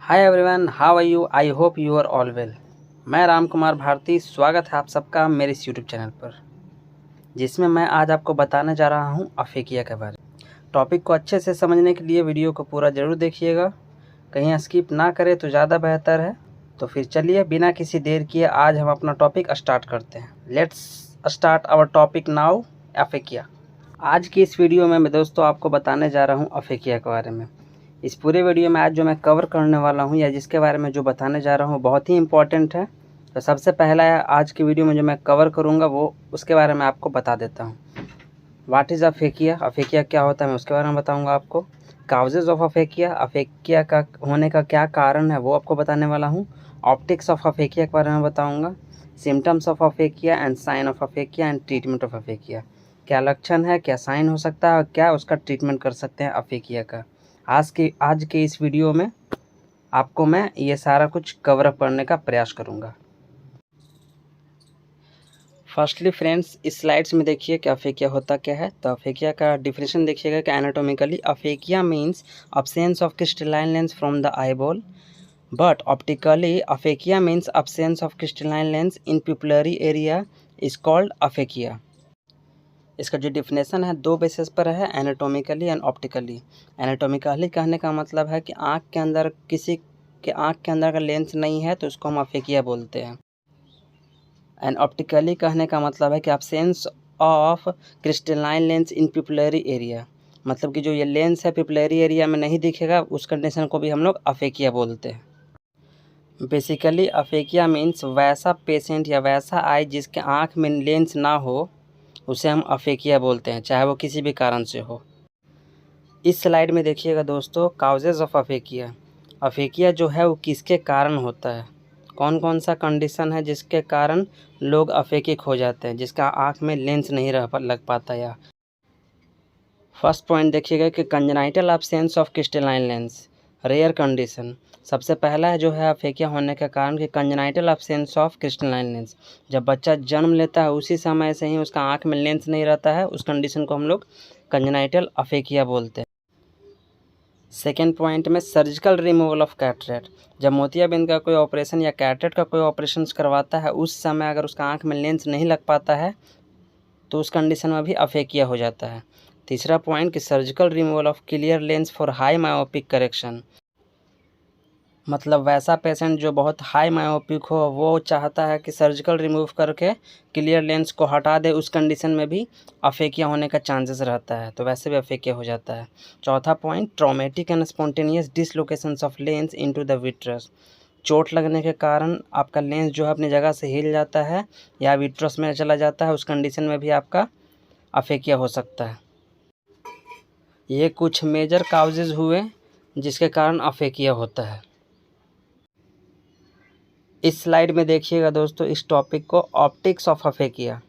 Hi everyone, how are you? I hope you are all well. मैं राम कुमार भारती, स्वागत है आप सबका मेरे इस यूट्यूब चैनल पर, जिसमें मैं आज आपको बताने जा रहा हूं अफेकिया के बारे में। टॉपिक को अच्छे से समझने के लिए वीडियो को पूरा ज़रूर देखिएगा, कहीं स्किप ना करें तो ज़्यादा बेहतर है। तो फिर चलिए बिना किसी देर किए आज हम अपना टॉपिक स्टार्ट करते हैं। Let's start our topic now, aphakia. आज की इस वीडियो में मैं दोस्तों आपको बताने जा रहा हूँ अफेकिया के बारे में। इस पूरे वीडियो में आज जो मैं कवर करने वाला हूँ या जिसके बारे में जो बताने जा रहा हूँ बहुत ही इम्पॉर्टेंट है। तो सबसे पहला आज की वीडियो में जो मैं कवर करूँगा वो उसके बारे में आपको बता देता हूँ। What is अफेकिया? अफेकिया क्या होता है मैं उसके बारे में बताऊँगा आपको। काउजेज़ ऑफ अफेकिया, अफेकिया का होने का क्या कारण है वो आपको बताने वाला हूँ। ऑप्टिक्स ऑफ अफेकिया के बारे में बताऊँगा। Symptoms of aphakia and sign of aphakia and treatment of aphakia. क्या लक्षण है, क्या साइन हो सकता है और क्या उसका ट्रीटमेंट कर सकते हैं अफेकिया का। आज के इस वीडियो में आपको मैं ये सारा कुछ कवर अप करने का प्रयास करूँगा। फर्स्टली फ्रेंड्स, इस स्लाइड्स में देखिए कि अफेकिया होता क्या है। तो अफेकिया का डिफिनेशन देखिएगा कि anatomically aphakia means absence of crystalline lens from the eyeball, but optically aphakia means absence of crystalline lens in pupillary area is called aphakia। इसका जो डिफिनेशन है दो बेसिस पर है, एनाटोमिकली एंड ऑप्टिकली। एनाटोमिकली कहने का मतलब है कि आँख के अंदर किसी के आँख के अंदर का लेंस नहीं है तो उसको हम अफेकिया बोलते हैं। एंड ऑप्टिकली कहने का मतलब है कि absence of crystalline lens in pupillary area, मतलब कि जो ये लेंस है पिपुलरी एरिया में नहीं दिखेगा, उस कंडीशन को भी हम लोग अफेकिया बोलते हैं। बेसिकली अफेकिया मीन्स वैसा पेशेंट या वैसा आई जिसके आँख में लेंस ना हो उसे हम अफेकिया बोलते हैं, चाहे वो किसी भी कारण से हो। इस स्लाइड में देखिएगा दोस्तों, काउजेज ऑफ अफेकिया। अफेकिया जो है वो किसके कारण होता है, कौन कौन सा कंडीशन है जिसके कारण लोग अफेकिक हो जाते हैं, जिसका आँख में लेंस नहीं लग पाता। या फर्स्ट पॉइंट देखिएगा कि congenital absence of crystalline lens, rare condition. सबसे पहला है जो है अफेकिया होने का कारण कि congenital absence of crystalline lens. जब बच्चा जन्म लेता है उसी समय से ही उसका आँख में लेंस नहीं रहता है, उस कंडीशन को हम लोग कंजेनाइटल अफेकिया बोलते हैं। सेकेंड पॉइंट में सर्जिकल रिमूवल ऑफ कैटरेक्ट। जब मोतियाबिंद का कोई ऑपरेशन या कैटरेक्ट का कोई ऑपरेशन करवाता है उस समय अगर उसका आँख में लेंस नहीं लग पाता है तो उस कंडीशन में भी अफेकिया हो जाता है। तीसरा पॉइंट कि surgical removal of clear lens for high myopic correction, मतलब वैसा पेशेंट जो बहुत हाई मायोपिक हो वो चाहता है कि सर्जिकल रिमूव करके क्लियर लेंस को हटा दे, उस कंडीशन में भी अफेकिया होने का चांसेस रहता है, तो वैसे भी अफेकिया हो जाता है। चौथा point, traumatic and spontaneous dislocations of lens into the vitreous. चोट लगने के कारण आपका लेंस जो है अपनी जगह से हिल जाता है या विट्रस में चला जाता है, उस कंडीशन में भी आपका अफेकिया हो सकता है। ये कुछ मेजर काउजेज हुए जिसके कारण अफेकिया होता है। इस स्लाइड में देखिएगा दोस्तों इस टॉपिक को, optics of aphakia.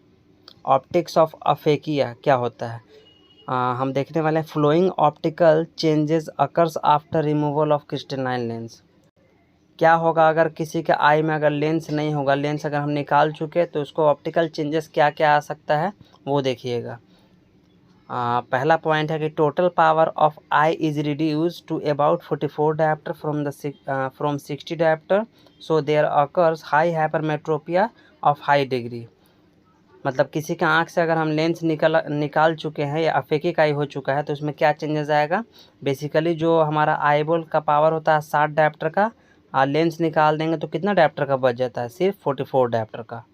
Optics of aphakia क्या होता है हम देखने वाले हैं। Following optical changes occurs after removal of crystalline lens. क्या होगा अगर किसी के आई में अगर लेंस नहीं होगा, लेंस अगर हम निकाल चुके तो उसको ऑप्टिकल चेंजेस क्या क्या आ सकता है वो देखिएगा। पहला पॉइंट है कि total power of eye is reduce to about 44 dioptre from 60 dioptre, so there occurs high hypermetropia of high degree. मतलब किसी के आँख से अगर हम लेंस निकाल चुके हैं या अफेकिक आई हो चुका है तो उसमें क्या चेंजेस आएगा। बेसिकली जो हमारा आईबॉल का पावर होता है 60 डायप्टर का, लेंस निकाल देंगे तो कितना डायप्टर का बच जाता है, सिर्फ 44 डायप्टर का।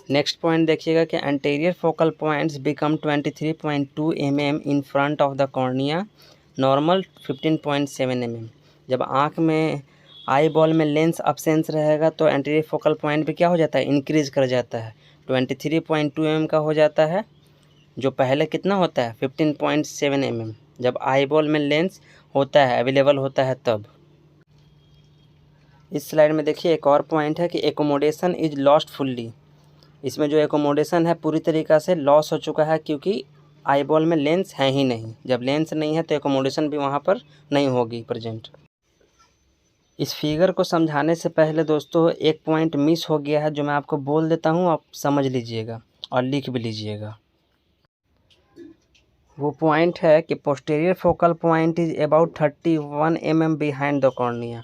नेक्स्ट पॉइंट देखिएगा कि anterior focal points become 23.2 mm in front of the cornea, normal 15.7 mm। जब आँख में आई बॉल में लेंस अब्सेंस रहेगा तो एंटीरियर फोकल पॉइंट भी क्या हो जाता है, इंक्रीज कर जाता है, 23.2 mm का हो जाता है, जो पहले कितना होता है 15.7 mm, जब आई बॉल में लेंस होता है अवेलेबल होता है तब। इस स्लाइड में देखिए एक और पॉइंट है कि एकोमोडेशन इज लॉस्ट फुल्ली। इसमें जो एकोमोडेशन है पूरी तरीक़ा से लॉस हो चुका है क्योंकि आईबॉल में लेंस है ही नहीं। जब लेंस नहीं है तो एकोमोडेशन भी वहाँ पर नहीं होगी प्रेजेंट। इस फिगर को समझाने से पहले दोस्तों एक पॉइंट मिस हो गया है जो मैं आपको बोल देता हूँ, आप समझ लीजिएगा और लिख भी लीजिएगा। वो पॉइंट है कि posterior focal point is about 31 mm behind the cornea.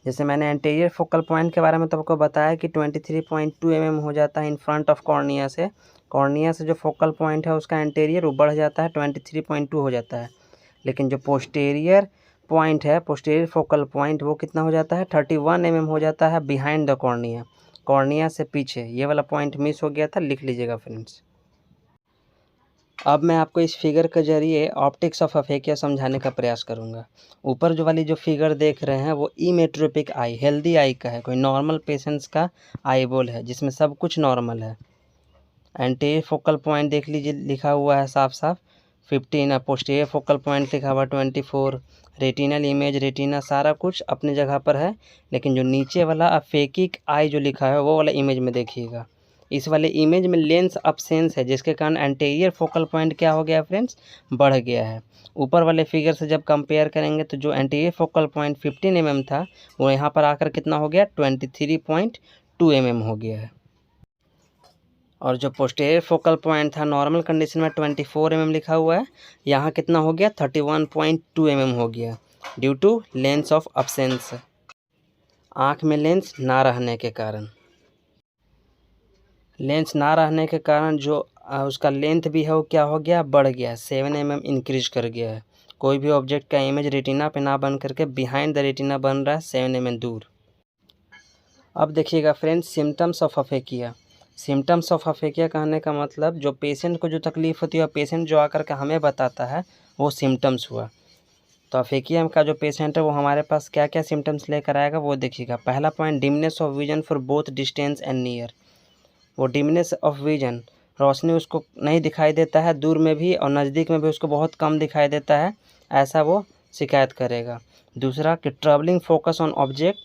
जैसे मैंने एंटीरियर फोकल पॉइंट के बारे में तो आपको बताया कि 23.2 mm हो जाता है इन फ्रंट ऑफ कॉर्निया से। कॉर्निया से जो फोकल पॉइंट है उसका एंटीरियर वो बढ़ जाता है 23.2 हो जाता है। लेकिन जो पोस्टीरियर पॉइंट है, पोस्टीरियर फोकल पॉइंट, वो कितना हो जाता है 31 mm हो जाता है बिहाइंड द कॉर्निया, कॉर्निया से पीछे। ये वाला पॉइंट मिस हो गया था, लिख लीजिएगा फ्रेंड्स। अब मैं आपको इस फिगर के जरिए ऑप्टिक्स ऑफ अफेकिया समझाने का प्रयास करूंगा। ऊपर जो वाली जो फिगर देख रहे हैं वो इमेट्रोपिक आई, हेल्दी आई का है, कोई नॉर्मल पेशेंट्स का आई बॉल है जिसमें सब कुछ नॉर्मल है। एंटीरियर फोकल पॉइंट देख लीजिए, लिखा हुआ है साफ साफ 15, पोस्टीरियर फोकल पॉइंट लिखा हुआ 24, रेटिनल इमेज, रेटिना सारा कुछ अपने जगह पर है। लेकिन जो नीचे वाला अफेकिक आई जो लिखा है वो वाला इमेज में देखिएगा। इस वाले इमेज में लेंस अब्सेंस है जिसके कारण एंटीरियर फोकल पॉइंट क्या हो गया फ्रेंड्स, बढ़ गया है। ऊपर वाले फिगर से जब कंपेयर करेंगे तो जो एंटीरियर फोकल पॉइंट 15 mm था वो यहाँ पर आकर कितना हो गया 23.2 mm हो गया है। और जो पोस्टीरियर फोकल पॉइंट था नॉर्मल कंडीशन में 24 mm लिखा हुआ है, यहाँ कितना हो गया 31.2 mm हो गया, due to lens of absence, आँख में लेंस ना रहने के कारण। लेंस ना रहने के कारण जो उसका लेंथ भी है वो क्या हो गया, बढ़ गया, 7 mm इंक्रीज कर गया है। कोई भी ऑब्जेक्ट का इमेज रेटिना पे ना बन करके बिहाइंड द रेटिना बन रहा है 7 mm दूर। अब देखिएगा friends, symptoms of aphakia. Symptoms of aphakia कहने का मतलब जो पेशेंट को जो तकलीफ़ होती है और पेशेंट जो आकर के हमें बताता है वो सिम्टम्स हुआ। तो अफेकिया का जो पेशेंट है वो हमारे पास क्या क्या सिम्टम्स लेकर आएगा वो देखिएगा। पहला point, dimness of vision for both distance and near. वो डिमनेस ऑफ विजन, रोशनी उसको नहीं दिखाई देता है, दूर में भी और नज़दीक में भी उसको बहुत कम दिखाई देता है, ऐसा वो शिकायत करेगा। दूसरा कि ट्रबलिंग फोकस ऑन ऑब्जेक्ट,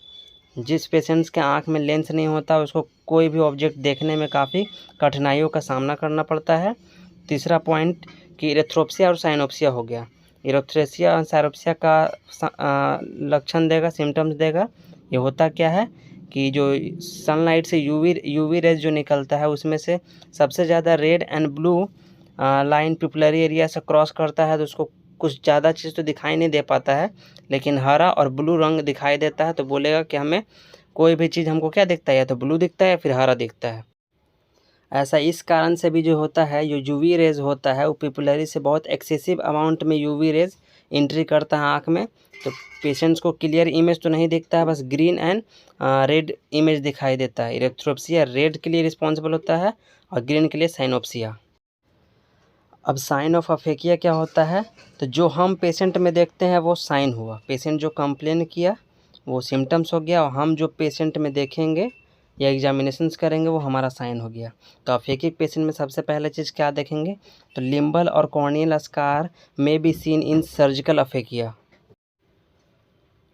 जिस पेशेंट्स के आंख में लेंस नहीं होता उसको कोई भी ऑब्जेक्ट देखने में काफ़ी कठिनाइयों का सामना करना पड़ता है। तीसरा पॉइंट कि इरेथ्रोप्सिया और साइनोप्सिया हो गया। इरेथ्रोप्सिया और साइनोप्सिया का लक्षण देगा, सिम्टम्स देगा। ये होता क्या है कि जो सनलाइट से यूवी रेज जो निकलता है उसमें से सबसे ज़्यादा red and blue line pupillary area से क्रॉस करता है तो उसको कुछ ज़्यादा चीज़ तो दिखाई नहीं दे पाता है, लेकिन हरा और ब्लू रंग दिखाई देता है। तो बोलेगा कि हमें कोई भी चीज़ हमको क्या दिखता है, या तो ब्लू दिखता है या फिर हरा दिखता है। ऐसा इस कारण से भी जो होता है, जो यूवी रेज होता है वो पिपुलरी से बहुत एक्सेसिव अमाउंट में यूवी रेज एंट्री करता है आँख में, तो पेशेंट्स को क्लियर इमेज तो नहीं दिखता है, बस ग्रीन एंड रेड इमेज दिखाई देता है। इरेथ्रोप्सिया रेड के लिए रिस्पॉन्सिबल होता है और ग्रीन के लिए साइनोप्सिया। अब साइन ऑफ अफेकिया क्या होता है, तो जो हम पेशेंट में देखते हैं वो साइन हुआ, पेशेंट जो कंप्लेन किया वो सिम्टम्स हो गया, और हम जो पेशेंट में देखेंगे या एग्जामिनेशंस करेंगे वो हमारा साइन हो गया। तो अफेकिक पेशेंट में सबसे पहले चीज़ क्या देखेंगे, तो लिम्बल और कॉर्नियल स्कार में बी सीन इन सर्जिकल अफेकिया।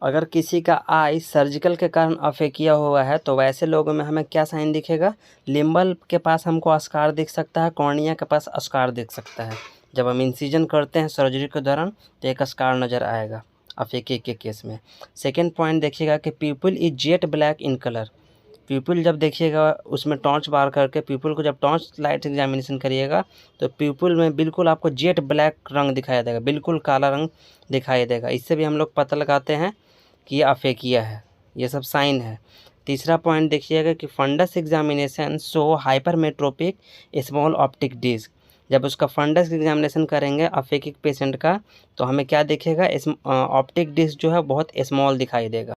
अगर किसी का आई सर्जिकल के कारण अफेकिया हुआ है तो वैसे लोगों में हमें क्या साइन दिखेगा, लिम्बल के पास हमको स्कार दिख सकता है, कॉर्निया के पास स्कार दिख सकता है। जब हम इंसिजन करते हैं सर्जरी के दौरान तो एक स्कार नज़र आएगा अफेकिया के केस में। सेकेंड पॉइंट देखिएगा कि people is jet black in colour. People जब देखिएगा उसमें टॉर्च बार करके पीपल को जब टॉर्च लाइट एग्जामिनेशन करिएगा तो पीपल में बिल्कुल आपको जेट ब्लैक रंग दिखाई देगा, बिल्कुल काला रंग दिखाई देगा। इससे भी हम लोग पता लगाते हैं कि ये अफेकिया है, ये सब साइन है। तीसरा पॉइंट देखिएगा कि fundus examination show hypermetropic small optic disc. जब उसका फंडस एग्जामिनेशन करेंगे अफेकिक पेशेंट का तो हमें क्या दिखेगा, ऑप्टिक डिस्क जो है बहुत स्मॉल दिखाई देगा।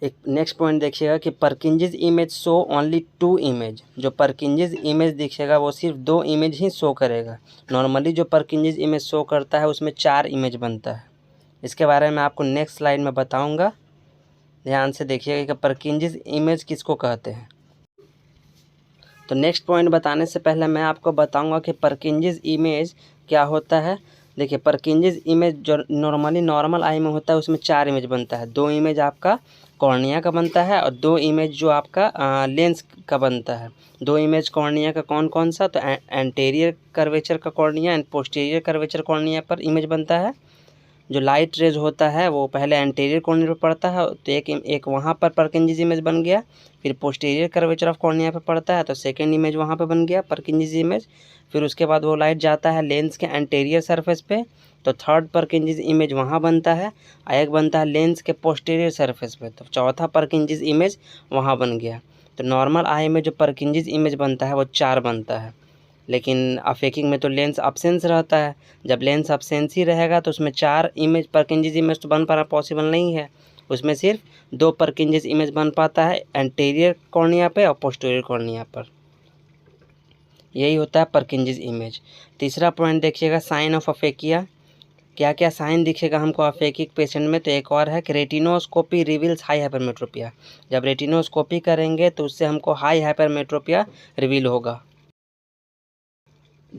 एक नेक्स्ट पॉइंट देखिएगा कि परकिंजेस इमेज शो ओनली 2 इमेज। जो परकिंजेस इमेज दिखेगा वो सिर्फ 2 इमेज ही शो करेगा। नॉर्मली जो परकिंजेस इमेज शो करता है उसमें 4 इमेज बनता है। इसके बारे में आपको नेक्स्ट स्लाइड में बताऊंगा, ध्यान से देखिएगा कि परकिंजेस इमेज किसको कहते हैं। तो नेक्स्ट पॉइंट बताने से पहले मैं आपको बताऊंगा कि परकिंजेस इमेज क्या होता है। देखिए परकिंजेस इमेज जो नॉर्मली नॉर्मल आई में होता है उसमें 4 इमेज बनता है। 2 इमेज आपका कॉर्निया का बनता है और 2 इमेज जो आपका लेंस का बनता है। 2 इमेज कॉर्निया का कौन कौन सा, तो एंटेरियर कर्वेचर का cornea and posterior curvature cornea पर इमेज बनता है। जो लाइट रेज होता है वो पहले एंटीरियर कॉर्निया पर पड़ता है तो एक वहाँ पर परकिंजेस इमेज बन गया, फिर पोस्टीरियर कर्वेचर ऑफ कॉर्निया पर पड़ता है तो सेकंड इमेज वहाँ पर बन गया परकिंजेस इमेज, फिर उसके बाद वो लाइट जाता है लेंस के एंटीरियर सरफेस पे, तो थर्ड परकिंजिस इमेज वहाँ बनता है, एक बनता है लेंस के पोस्टीरियर सरफेस पे, तो चौथा परकिंजिस इमेज वहाँ बन गया। तो नॉर्मल आई में जो परकिंजिस इमेज बनता है वो 4 बनता है, लेकिन अफेकिंग में तो लेंस अब्सेंस रहता है। जब लेंस अब्सेंस ही रहेगा तो उसमें 4 इमेज परकिंजिस इमेज तो बन पाना पॉसिबल नहीं है, उसमें सिर्फ 2 परकिंजिस इमेज बन पाता है, एंटीरियर कॉर्निया पे और पोस्टीरियर कॉर्निया पर। यही होता है परकिंजिस इमेज। तीसरा पॉइंट देखिएगा, साइन ऑफ अफेकिया। क्या क्या साइन दिखेगा हमको अफेकिक पेशेंट में, तो एक और है कि रेटिनोस्कोपी रिवील्स हाई हाइपरमेट्रोपिया। जब रेटिनोस्कोपी करेंगे तो उससे हमको हाई हाइपरमेट्रोपिया रिवील होगा।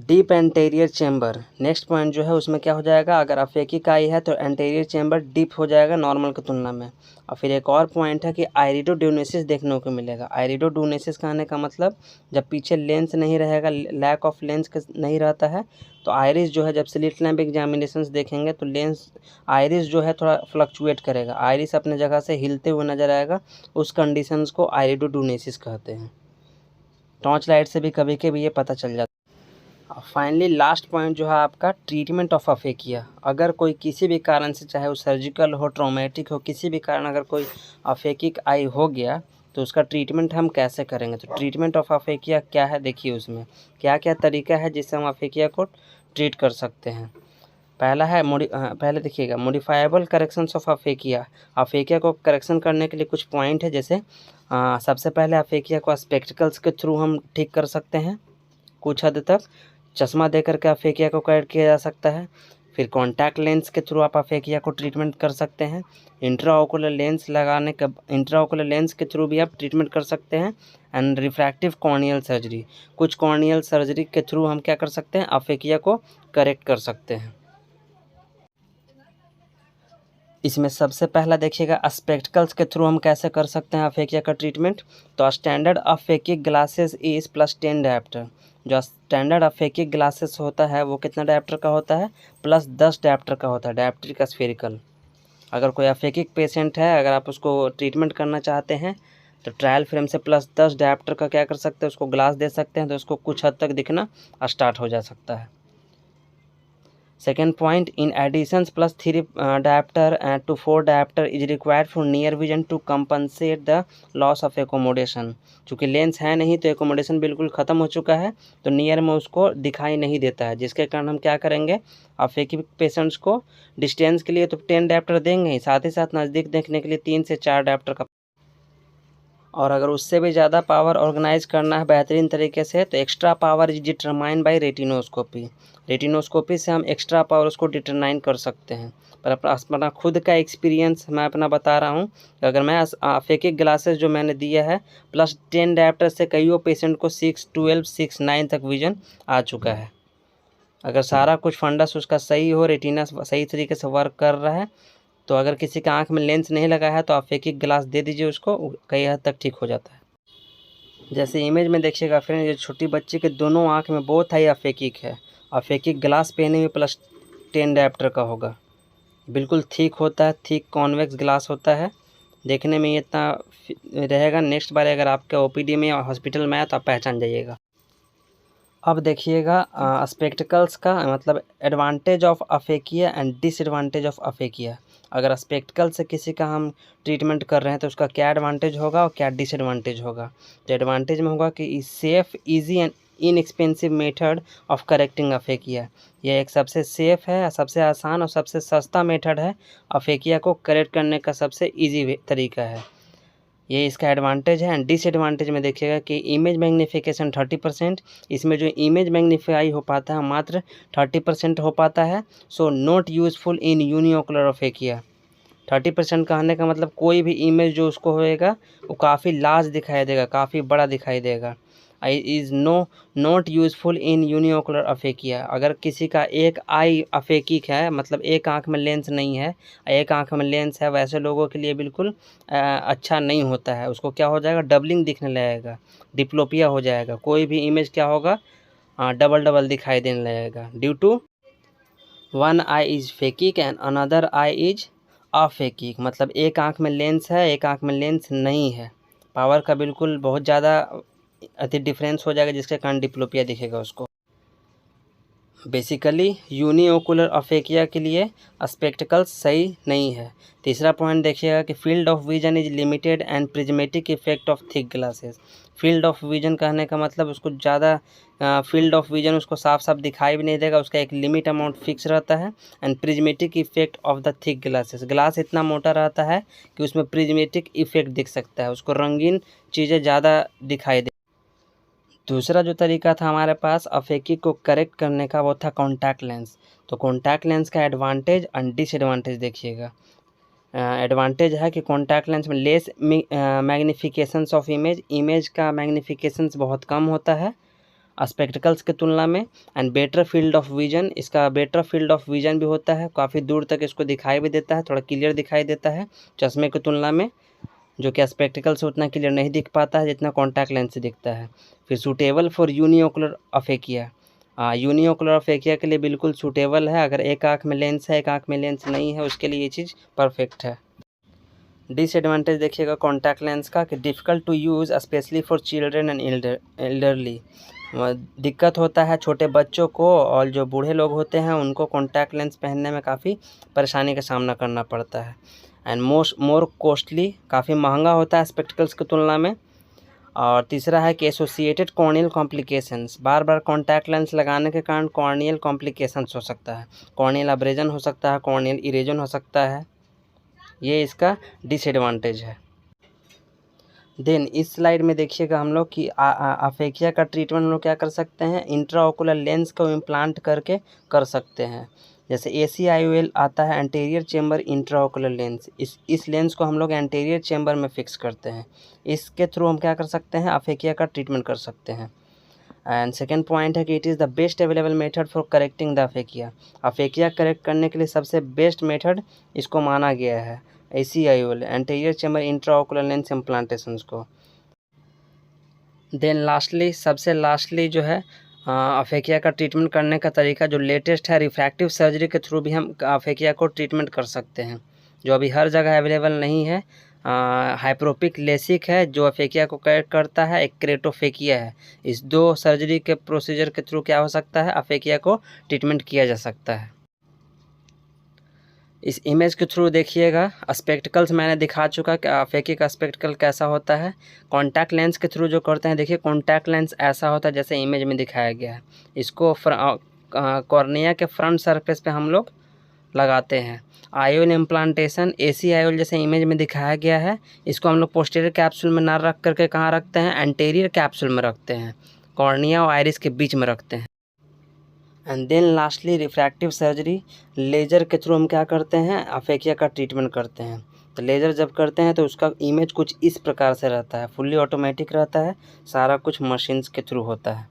Deep anterior chamber, next point जो है उसमें क्या हो जाएगा, अगर अफेकिक आई है तो एंटीरियर चेंबर डीप हो जाएगा नॉर्मल की तुलना में। और फिर एक और पॉइंट है कि आइरिडोड्यूनेसिस देखने को मिलेगा। आइरिडोड्यूनेसिस कहने का मतलब जब पीछे लेंस नहीं रहेगा, लैक ऑफ लेंस नहीं रहता है, तो आइरिस जो है जब स्लिट लैम्प एग्जामिनेशंस देखेंगे तो लेंस आइरिस जो है थोड़ा फ्लक्चुएट करेगा, आइरिस अपने जगह से हिलते हुए नजर आएगा, उस कंडीशंस को आइरिडोड्यूनेसिस कहते हैं। टॉर्च लाइट से भी कभी कभी ये पता चल जाता है। फाइनली लास्ट पॉइंट जो है आपका ट्रीटमेंट ऑफ अफेकिया। अगर कोई किसी भी कारण से, चाहे वो सर्जिकल हो, ट्रॉमेटिक हो, किसी भी कारण अगर कोई अफेकिक आई हो गया तो उसका ट्रीटमेंट हम कैसे करेंगे। तो ट्रीटमेंट ऑफ अफेकिया क्या है, देखिए उसमें क्या क्या तरीका है जिससे हम अफेकिया को ट्रीट कर सकते हैं। पहला है पहले देखिएगा मॉडिफाइबल करेक्शंस ऑफ अफेकिया। अफेकिया को करेक्शन करने के लिए कुछ पॉइंट है, जैसे सबसे पहले अफेकिया को स्पेक्टिकल्स के थ्रू हम ठीक कर सकते हैं, कुछ हद तक चश्मा दे करके अफेकिया को करेक्ट किया जा सकता है। फिर कॉन्टैक्ट लेंस के थ्रू आप अफेकिया को ट्रीटमेंट कर सकते हैं। इंट्राओकुलर लेंस के थ्रू भी आप ट्रीटमेंट कर सकते हैं। एंड रिफ्रैक्टिव कॉर्नियल सर्जरी, कुछ कॉर्नियल सर्जरी के थ्रू हम क्या कर सकते हैं, अफेकिया को करेक्ट कर सकते हैं। इसमें सबसे पहला देखिएगा स्पेक्टिकल्स के थ्रू हम कैसे कर सकते हैं अफेकिया का ट्रीटमेंट। तो स्टैंडर्ड अफेकिक ग्लासेस इज +10 डायप्टर। जो स्टैंडर्ड अफेकिक ग्लासेस होता है वो कितना डायप्टर का होता है, +10 डायप्टर का होता है, डायप्ट्रिक स्फेरिकल। अगर कोई अफेकिक पेशेंट है, अगर आप उसको ट्रीटमेंट करना चाहते हैं तो ट्रायल फ्रेम से +10 डायप्टर का क्या कर सकते हैं, उसको ग्लास दे सकते हैं, तो उसको कुछ हद तक दिखना स्टार्ट हो जा सकता है। Second point, in addition +3 diopter to 4 diopter is required for near vision to compensate the loss of accommodation। चूँकि लेंस है नहीं तो एकोमोडेशन बिल्कुल ख़त्म हो चुका है, तो नियर में उसको दिखाई नहीं देता है, जिसके कारण हम क्या करेंगे, अफेकिक पेशेंट्स को डिस्टेंस के लिए तो 10 डायप्टर देंगे ही, साथ ही साथ नज़दीक देखने के लिए 3 से 4 डायप्टर का, और अगर उससे भी ज़्यादा पावर ऑर्गेनाइज करना है बेहतरीन तरीके से तो extra power is determine by retinoscopy. Retinoscopy से हम एक्स्ट्रा पावर उसको डिटरमाइन कर सकते हैं। पर अपना खुद का एक्सपीरियंस मैं अपना बता रहा हूँ, अगर मैं अफेकिक ग्लासेस जो मैंने दिया है +10 डायप्टर से कईयों पेशेंट को 6, 12, 6, 9 तक विजन आ चुका है। अगर सारा कुछ फंडस उसका सही हो, रेटिना सही तरीके से वर्क कर रहा है, तो अगर किसी का आँख में लेंस नहीं लगा है तो अफेकिक ग्लास दे दीजिए उसको, कई हद तक ठीक हो जाता है। जैसे इमेज में देखिएगा फ्रेंड, ये छोटी बच्ची के दोनों आँख में बहुत हाई अफेकिक है। अफेकिक ग्लास पहने में +10 डायप्टर का होगा, बिल्कुल थिक होता है, थिक कॉन्वेक्स ग्लास होता है, देखने में ये इतना रहेगा। नेक्स्ट बार अगर आपके ओपीडी में या हॉस्पिटल में आए तो आप पहचान जाइएगा। अब देखिएगा स्पेक्टिकल्स का मतलब advantage of aphakia and disadvantage of aphakia. अगर स्पेक्टिकल से किसी का हम ट्रीटमेंट कर रहे हैं तो उसका क्या एडवांटेज होगा और क्या डिसएडवांटेज होगा। तो एडवांटेज में होगा कि safe, easy and inexpensive method of correcting aphakia. यह एक सबसे सेफ़ है, सबसे आसान और सबसे सस्ता मेथड है, अफेकिया को करेक्ट करने का सबसे ईजी तरीका है। ये इसका एडवांटेज है। एंड डिसएडवांटेज में देखिएगा कि इमेज मैग्नीफिकेशन 30%, इसमें जो इमेज मैग्नीफाई हो पाता है मात्र 30% हो पाता है। So not useful in uniocular अफेकिया। 30% कहने का मतलब कोई भी इमेज जो उसको होएगा वो काफ़ी लार्ज दिखाई देगा, काफ़ी बड़ा दिखाई देगा। Is not useful in uniocular aphakia. अगर किसी का एक आई अफेकिक है, मतलब एक आँख में लेंस नहीं है, एक आँख में लेंस है, वैसे लोगों के लिए बिल्कुल अच्छा नहीं होता है। उसको क्या हो जाएगा, डबलिंग दिखने लगेगा, डिप्लोपिया हो जाएगा, कोई भी इमेज क्या होगा, डबल डबल दिखाई देने लगेगा। Due to one eye is phakic and another eye is aphakic. मतलब एक आँख में लेंस है, एक आँख में लेंस नहीं है, पावर का बिल्कुल बहुत ज़्यादा अति डिफरेंस हो जाएगा, जिसके कारण डिप्लोपिया दिखेगा उसको। बेसिकली यूनिओकुलर अफेकिया के लिए स्पेक्टिकल्स सही नहीं है। तीसरा पॉइंट देखिएगा कि field of vision is limited and prismatic effect of thick glasses. Field of vision कहने का मतलब उसको ज़्यादा फील्ड ऑफ विजन उसको साफ साफ दिखाई भी नहीं देगा, उसका एक लिमिट अमाउंट फिक्स रहता है। And prismatic effect of the thick glasses, glass इतना मोटा रहता है कि उसमें प्रिज्मेटिक इफेक्ट दिख सकता है, उसको रंगीन चीज़ें ज़्यादा दिखाई दे। दूसरा जो तरीका था हमारे पास अफेकी को करेक्ट करने का, वो था कॉन्टैक्ट लेंस। तो कॉन्टैक्ट लेंस का एडवांटेज एंड डिसएडवांटेज देखिएगा। एडवांटेज है कि कॉन्टैक्ट लेंस में लेस मैग्निफिकेशंस ऑफ इमेज का मैग्निफिकेशंस बहुत कम होता है स्पेक्टिकल्स के तुलना में। And better field of vision, इसका बेटर फील्ड ऑफ विजन भी होता है, काफ़ी दूर तक इसको दिखाई भी देता है, थोड़ा क्लियर दिखाई देता है चश्मे की तुलना में, जो कि स्पेक्टिकल से उतना क्लियर नहीं दिख पाता है जितना कॉन्टैक्ट लेंस से दिखता है। फिर सूटेबल फॉर यूनिओकुलर अफेकिया, यूनिओकुलर अफेकिया के लिए बिल्कुल सूटेबल है। अगर एक आँख में लेंस है, एक आँख में लेंस नहीं है, उसके लिए ये चीज़ परफेक्ट है। डिसएडवांटेज देखिएगा कॉन्टैक्ट लेंस का कि difficult to use specially for children and elderly. दिक्कत होता है छोटे बच्चों को, और जो बूढ़े लोग होते हैं उनको कॉन्टैक्ट लेंस पहनने में काफ़ी परेशानी का सामना करना पड़ता है। एंड मोर कॉस्टली, काफ़ी महंगा होता है स्पेक्टिकल्स की तुलना में। और तीसरा है कि एसोसिएटेड कॉर्नियल कॉम्प्लिकेशंस, बार बार कॉन्टैक्ट लेंस लगाने के कारण कॉर्नियल कॉम्प्लिकेशंस हो सकता है, कॉर्नियल अब्रेजन हो सकता है, कॉर्नियल इरेजन हो सकता है, ये इसका डिसएडवांटेज है। देन इस स्लाइड में देखिएगा हम लोग कि अफेकिया का ट्रीटमेंट हम लोग क्या कर सकते हैं, इंट्राओकुलर लेंस को इम्प्लांट करके कर सकते हैं। जैसे ACIOL आता है, एंटीरियर चेंबर इंट्राओकुलर लेंस, इस लेंस को हम लोग एंटीरियर चेंबर में फिक्स करते हैं। इसके थ्रू हम क्या कर सकते हैं, अफेकिया का ट्रीटमेंट कर सकते हैं। एंड सेकेंड पॉइंट है कि it is the best available method for correcting the aphakia. Aphakia correct करने के लिए सबसे बेस्ट मेथड इसको माना गया है, ACIOL anterior chamber intraocular lens implantations को। देन लास्टली, सबसे लास्टली जो है अफेकिया का ट्रीटमेंट करने का तरीका जो लेटेस्ट है, रिफ्रैक्टिव सर्जरी के थ्रू भी हम अफेकिया को ट्रीटमेंट कर सकते हैं, जो अभी हर जगह अवेलेबल नहीं है। हाइप्रोपिक लेसिक है जो अफेकिया को करेक्ट करता है, एक क्रेटोफेकिया है। इस दो सर्जरी के प्रोसीजर के थ्रू क्या हो सकता है, अफेकिया को ट्रीटमेंट किया जा सकता है। इस इमेज के थ्रू देखिएगा स्पेक्टिकल्स मैंने दिखा चुका कि अफेकी का स्पेक्टिकल कैसा होता है। कॉन्टैक्ट लेंस के थ्रू जो करते हैं, देखिए कॉन्टैक्ट लेंस ऐसा होता है जैसे इमेज में दिखाया गया है। इसको कॉर्निया के फ्रंट सरफेस पे हम लोग लगाते हैं। आयोल इम्प्लांटेशन ACIOL जैसे इमेज में दिखाया गया है, इसको हम लोग पोस्टीरियर कैप्सूल में ना रख करके कहाँ रखते हैं, एंटीरियर कैप्सूल में रखते हैं, कॉर्निया और आइरिस के बीच में रखते हैं। And then lastly refractive surgery, laser के थ्रू हम क्या करते हैं, अफेकिया का ट्रीटमेंट करते हैं। तो लेज़र जब करते हैं तो उसका इमेज कुछ इस प्रकार से रहता है, फुल्ली ऑटोमेटिक रहता है, सारा कुछ मशीन्स के थ्रू होता है।